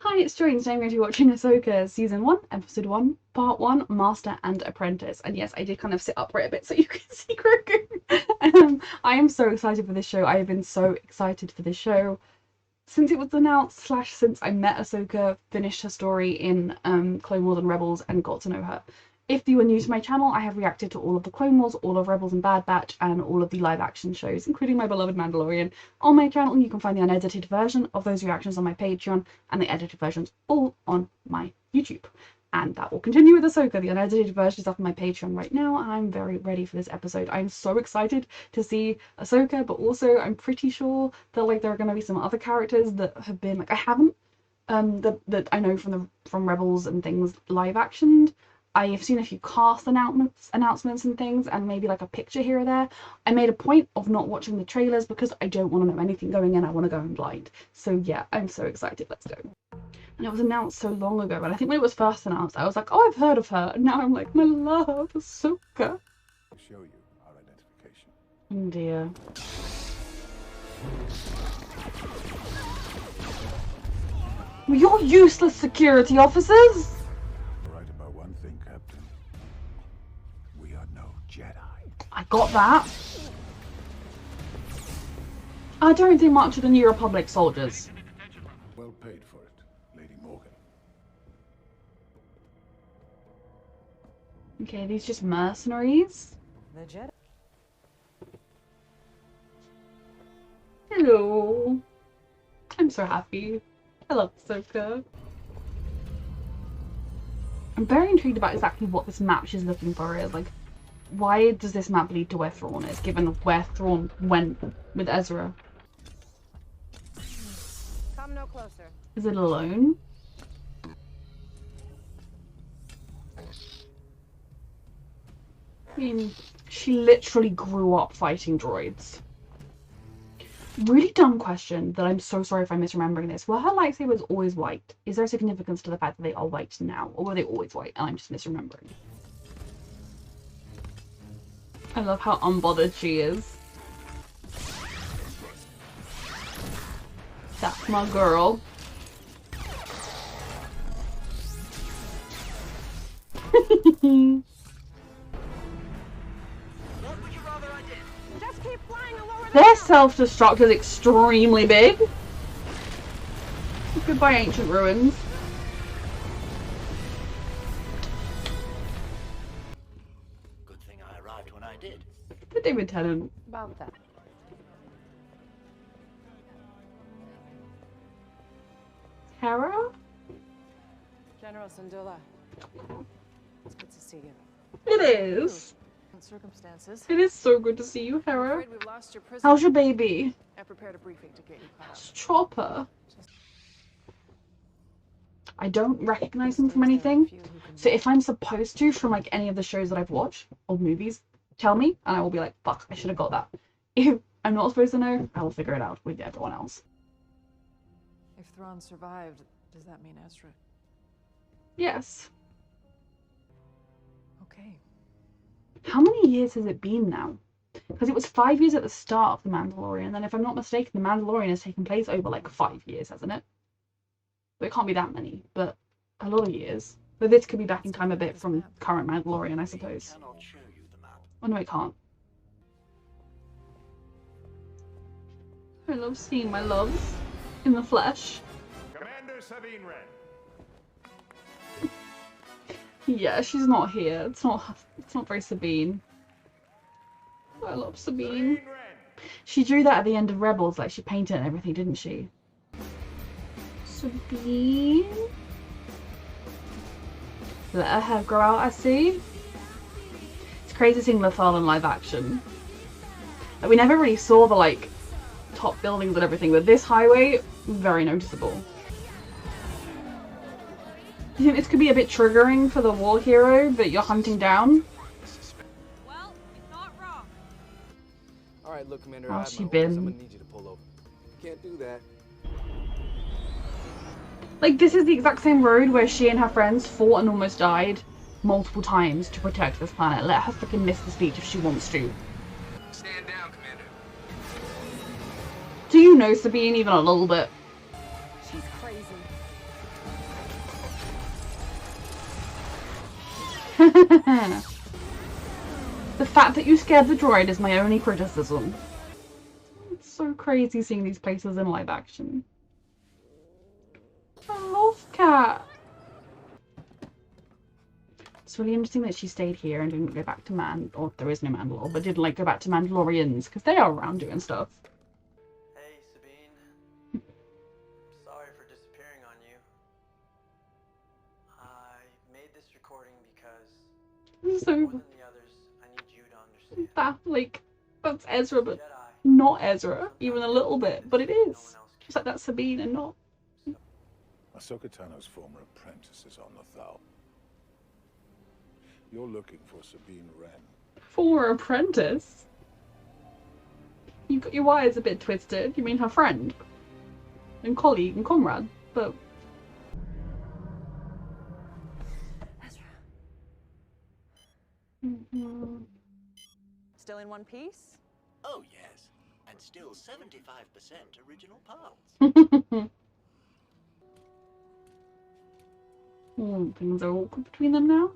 Hi, it's Joy, and today I'm going to be watching Ahsoka Season 1, Episode 1, Part 1, Master and Apprentice. And yes, I did kind of sit upright a bit so you can see Grogu. I am so excited for this show. I have been so excited for this show since it was announced, since I met Ahsoka, finished her story in Clone Wars and Rebels, and got to know her. If you are new to my channel, I have reacted to all of the Clone Wars, all of Rebels and Bad Batch, and all of the live action shows, including my beloved Mandalorian, on my channel. You can find the unedited version of those reactions on my Patreon, and the edited versions all on my YouTube. And that will continue with Ahsoka. The unedited version is up on my Patreon right now, and I'm very ready for this episode. I'm so excited to see Ahsoka, but also I'm pretty sure that there are going to be some other characters that have been I haven't that I know from Rebels and things live actioned. I have seen a few cast announcements and things, and maybe a picture here or there. I made a point of not watching the trailers because I don't want to know anything going in. I want to go in blind. So yeah, I'm so excited. Let's go. And it was announced so long ago, and I think when it was first announced, I was like, oh, I've heard of her. And now I'm like, my love, Ahsoka. Show you our identification. Oh dear. You're useless security officers! Jedi. I got that. I don't think much of the New Republic soldiers. Well paid for it, Lady Morgan. Okay, these just mercenaries. The Jedi. Hello. I'm so happy. I love Ahsoka. I'm very intrigued about exactly what this map she's looking for is. Why does this map lead to where Thrawn is, given where Thrawn went with Ezra? Come no closer. Is it alone? I mean, she literally grew up fighting droids. Really dumb question that I'm so sorry if I'm misremembering this. Were her lightsabers always white? Is there significance to the fact that they are white now? Or were they always white and I'm just misremembering? I love how unbothered she is. That's my girl. What would you rather I did? Just keep flying and lower Their self-destruct is extremely big. Goodbye, ancient ruins. But David Tennant. about that. Hera? General Syndulla. It's good to see you. It is. Circumstances. It is so good to see you, Hera. Afraid we've lost your prisoner. How's your baby? I prepared a briefing to get you caught up. How's Chopper? I don't recognize him from anything. So if I'm supposed to from any of the shows that I've watched or movies, tell me and I will be like, fuck, I should have got that. If I'm not supposed to know, I will figure it out with everyone else. If Thrawn survived, does that mean Ezra? Yes. Okay. How many years has it been now? Because it was 5 years at the start of The Mandalorian, and then if I'm not mistaken, The Mandalorian has taken place over 5 years, hasn't it? But it can't be that many, but a lot of years. But this could be back in time a bit from current Mandalorian, I suppose. Oh no, it can't. I love seeing my loves in the flesh. Commander Sabine Wren. Yeah, she's not here. It's not very Sabine. I love Sabine. She drew that at the end of Rebels, she painted it and everything, didn't she? Sabine? Let her hair grow out, I see. It's crazy seeing Lothal in live action. We never really saw the top buildings and everything, but this highway, very noticeable. Do you think this could be a bit triggering for the war hero that you're hunting down? Well, you're not wrong. All right, look, Commander. How's she been? I'm gonna need you to pull over. Can't do that. This is the exact same road where she and her friends fought and almost died multiple times to protect this planet. Let her freaking miss the speech if she wants to. Stand down, Commander. Do you know Sabine even a little bit? She's crazy. The fact that you scared the droid is my only criticism. It's so crazy seeing these places in live action. I love Cat. It's really interesting that she stayed here and didn't go back to or there is no Mandalore, but didn't like go back to Mandalorians because they are around doing stuff. Hey, Sabine. Sorry for disappearing on you. I made this recording because, So more than the others, I need you to understand. that's Ezra, but Jedi, not Ezra, even a little bit, but it is. Just like that's Sabine and not. Ahsoka Tano's former apprentice is on the Thal. You're looking for Sabine Wren. Former apprentice? You got your wires a bit twisted. You mean her friend? And colleague and comrade, but... Ezra. Still in one piece? Oh, yes. And still 75% original parts. Things are awkward between them now.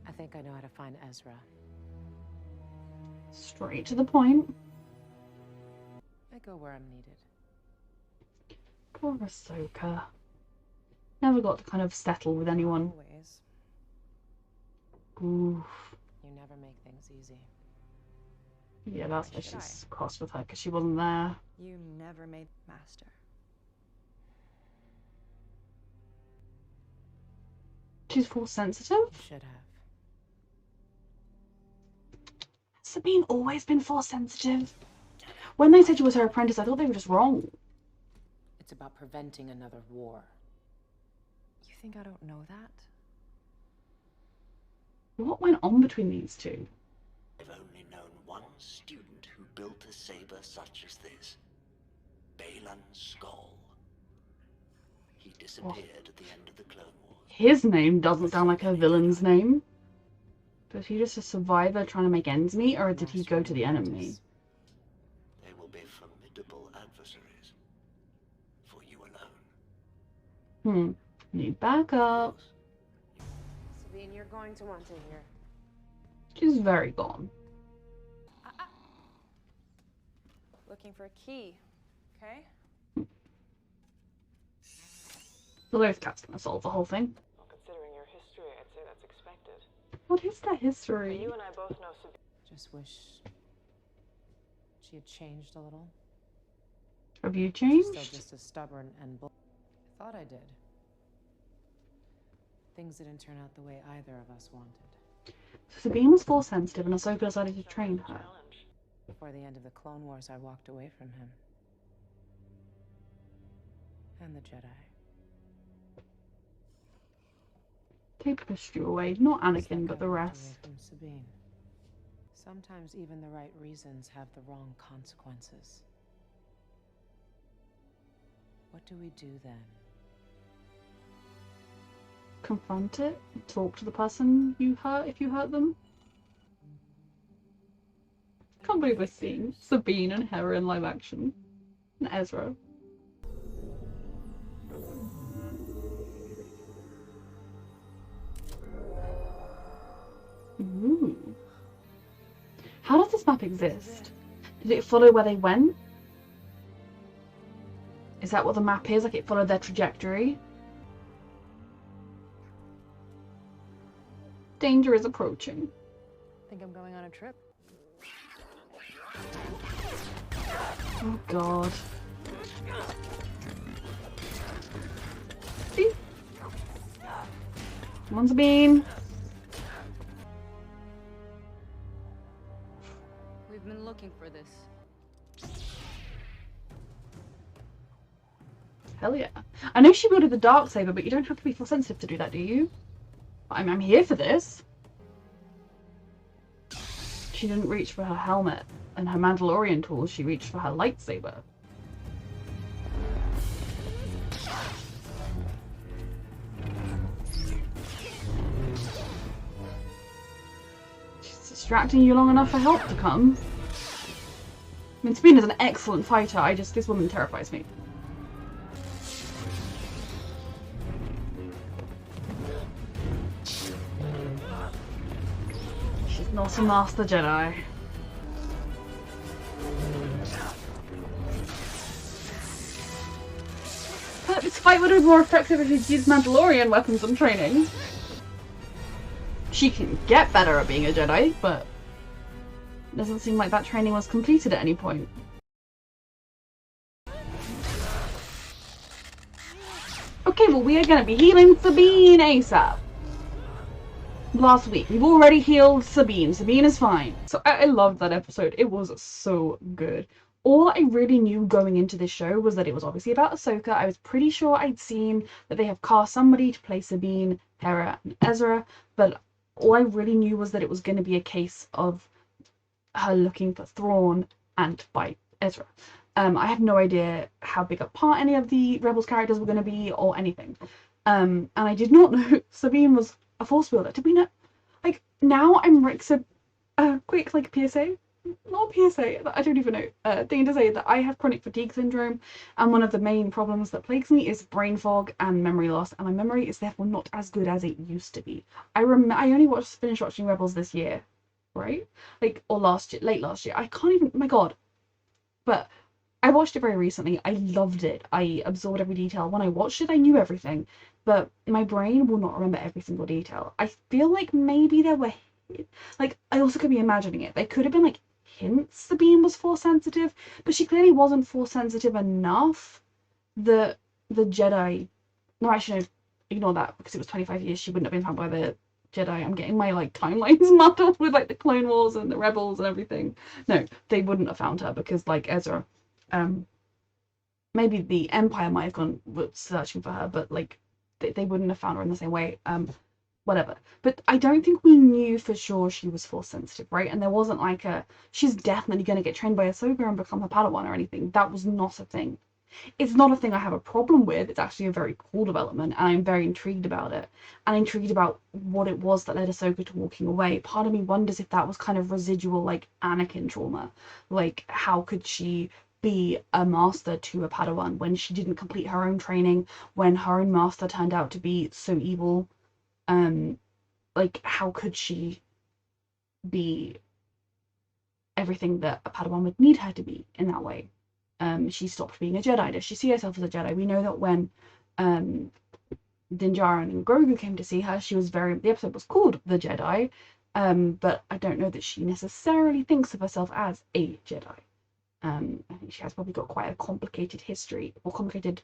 I think I know how to find Ezra. Straight to the point. I go where I'm needed. Poor Ahsoka. Never got to kind of settle with anyone. Always. Oof. You never make things easy. Yeah, that's why she's cross with her, because she wasn't there. You never made master. She's force sensitive? You should have. Has Sabine always been force sensitive? When they said she was her apprentice, I thought they were just wrong. It's about preventing another war. You think I don't know that? What went on between these two? I've only known one student who built a saber such as this. Baylan Skoll. He disappeared at the end of the Clone Wars. His name doesn't sound like a villain's name. Was he just a survivor trying to make ends meet, or did he go to the enemy? They will be formidable adversaries. For you alone. Need backup. Sabine, you're going to want to hear. She's very gone. Looking for a key, okay? So those cats gonna solve the whole thing. Well, considering your history, I'd say that's expected. What is their But history? you and I both know Sabine. Just wish she had changed a little. Have you She's changed? still just as stubborn and I thought I did. Things didn't turn out the way either of us wanted. So Sabine was force sensitive and Ahsoka decided to train her. Challenge. Before the end of the Clone Wars, I walked away from him. And the Jedi. They pushed you away, not It's Anakin, like but I the walked rest. away from Sabine. Sometimes even the right reasons have the wrong consequences. What do we do then? Confront it, talk to the person you hurt if you hurt them. Can't believe we're seeing Sabine and Hera in live action. And Ezra. Ooh. How does this map exist? Did it follow where they went? Is that what the map is? Like it followed their trajectory? Danger is approaching. Think I'm going on a trip? Oh god. See? Come on, Sabine. We've been looking for this. Hell yeah. I know she wielded the Darksaber, but you don't have to be force sensitive to do that, do you? I'm here for this. She didn't reach for her helmet and her Mandalorian tools, she reached for her lightsaber. She's distracting you long enough for help to come. I mean, Sabine is an excellent fighter, this woman terrifies me. Not a Master Jedi. But this fight would have been more effective if he'd used Mandalorian weapons and training. She can get better at being a Jedi, but it doesn't seem like that training was completed at any point. Okay, well we are going to be healing Sabine ASAP. Last week, we've already healed Sabine. Sabine is fine. So I loved that episode. It was so good. All I really knew going into this show was that it was obviously about Ahsoka. I was pretty sure I'd seen that they have cast somebody to play Sabine, Hera, and Ezra, but all I really knew was that it was going to be a case of her looking for Thrawn and by Ezra. I have no idea how big a part any of the Rebels characters were going to be or anything. And I did not know Sabine was a Force wielder. Did we know? Like, now I'm quick, like, PSA? Not PSA, I don't even know. Thing to say that I have chronic fatigue syndrome, and one of the main problems that plagues me is brain fog and memory loss, and my memory is therefore not as good as it used to be. I only finished watching Rebels this year, right? Like, or late last year. I can't even, my god. But I watched it very recently. I loved it. I absorbed every detail. When I watched it, I knew everything, but my brain will not remember every single detail. I feel like maybe there were, like, I also could be imagining it. There could have been, like, hints Sabine was Force sensitive, but she clearly wasn't Force sensitive enough that the Jedi, no, actually, no, ignore that, because it was 25 years, she wouldn't have been found by the Jedi. I'm getting my, like, timelines muddled with, like, the Clone Wars and the Rebels and everything. No, they wouldn't have found her, because, like Ezra, maybe the Empire might have gone searching for her, but, like, they wouldn't have found her in the same way. Whatever. But I don't think we knew for sure she was Force sensitive, right? And there wasn't like she's definitely going to get trained by Ahsoka and become a Padawan or anything. That was not a thing. It's not a thing I have a problem with. It's actually a very cool development, and I'm very intrigued about it. And intrigued about what it was that led Ahsoka to walking away. Part of me wonders if that was kind of residual, like, Anakin trauma. Like, how could she be a master to a Padawan when she didn't complete her own training, when her own master turned out to be so evil? Like, how could she be everything that a Padawan would need her to be in that way? She stopped being a Jedi. Does she see herself as a Jedi? We know that when Din Djarin and Grogu came to see her, the episode was called The Jedi, but I don't know that she necessarily thinks of herself as a Jedi. I think she has probably got quite a complicated history, or complicated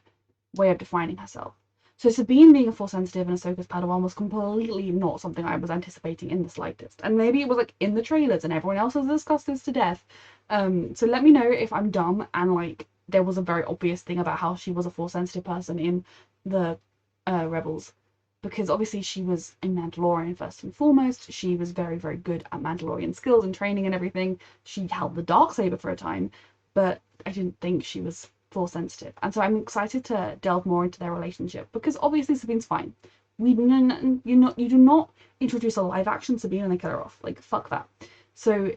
way of defining herself. So Sabine being a Force sensitive and Ahsoka's Padawan was completely not something I was anticipating in the slightest. And maybe it was, like, in the trailers and everyone else has discussed this to death. So let me know if I'm dumb and, like, there was a very obvious thing about how she was a Force sensitive person in the Rebels. Because obviously she was a Mandalorian first and foremost. She was very, very good at Mandalorian skills and training and everything. She held the Darksaber for a time, but I didn't think she was Force sensitive, and so I'm excited to delve more into their relationship, because obviously Sabine's fine. You do not introduce a live action Sabine and they kill her off. Like, fuck that. So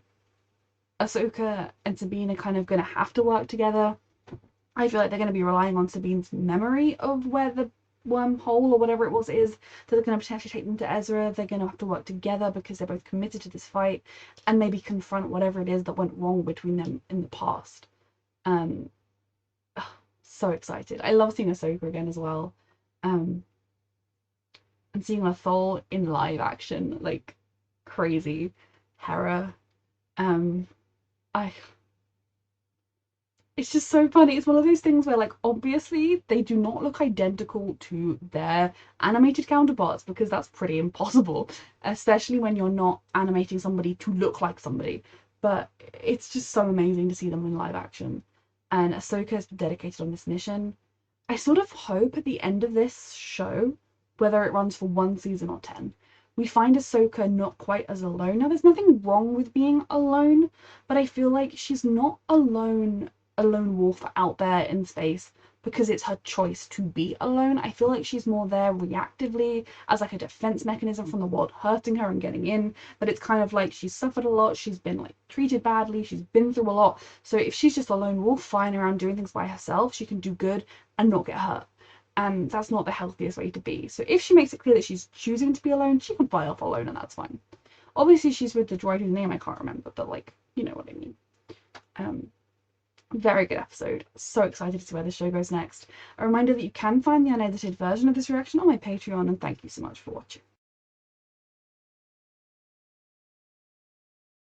Ahsoka and Sabine are kind of going to have to work together. I feel like they're going to be relying on Sabine's memory of where the wormhole or whatever it was is, that are going to potentially take them to Ezra. They're going to have to work together because they're both committed to this fight, and maybe confront whatever it is that went wrong between them in the past. So excited. I love seeing Ahsoka again as well. And seeing Lothal in live action, like, crazy. Hera. It's just so funny. It's one of those things where, like, obviously they do not look identical to their animated counterparts, because that's pretty impossible, especially when you're not animating somebody to look like somebody. But it's just so amazing to see them in live action. And Ahsoka is dedicated on this mission. I sort of hope at the end of this show, whether it runs for 1 season or 10, we find Ahsoka not quite as alone. Now, there's nothing wrong with being alone, but I feel like she's not a lone wolf out there in space because it's her choice to be alone. I feel like she's more there reactively as, like, a defense mechanism from the world hurting her and getting in. But it's kind of like she's suffered a lot, she's been, like, treated badly, she's been through a lot. So if she's just a lone wolf flying around doing things by herself, she can do good and not get hurt. And that's not the healthiest way to be. So if she makes it clear that she's choosing to be alone, she can fly off alone, and that's fine. Obviously, she's with the droid whose name I can't remember, but like, you know what I mean. Very good episode. So excited to see where the show goes next. A reminder that you can find the unedited version of this reaction on my Patreon, and thank you so much for watching.